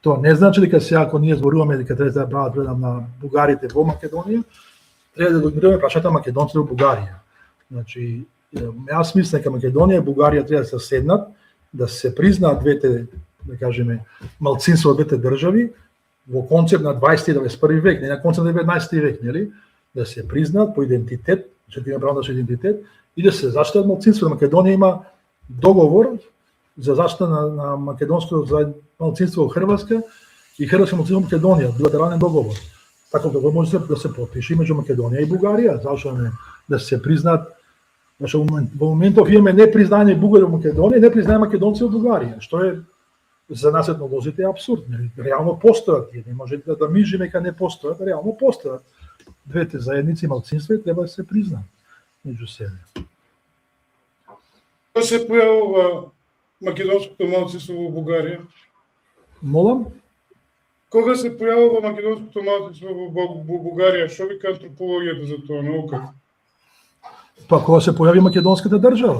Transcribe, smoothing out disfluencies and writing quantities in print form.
Тоа не значи дека сега ако ние зборуваме дека треба да прават предам на бугарите во Македонија, треба да игнорираме прашањето на македонците во Бугарија. Значи, јас мислам дека Македонија и Бугарија треба да се седнат, да се признаат двете, да кажеме, малцинства од двете држави во концепт на 20 и 21 век, не на концепт на 19 век, нели? Да се признаат по идентитет, че има право на идентитет и да се заштитат малцинства. Македонија има договор за заштита на македонското малцинство во Хрватска и хрватско малцинство во Македонија, билатерален договор. Таков договор може да се потпише меѓу Македонија и Бугарија, зашто не да се признаат. Значи во моментов имаме непризнање бугари во Македонија, непризнање македонци во Бугарија, што е за нас етнолозите апсурд, реално постојат, не може да мижиме дека не постојат, реално постојат. Двете заедници малцинства треба да се признаат меѓу себе. Кога се појавува македонското малцинство во Бугарија? Молам? Кога се појавува македонското малцинство во Бугарија? Што вика антропологијата за тоа, науката? Па кога се појави македонската држава.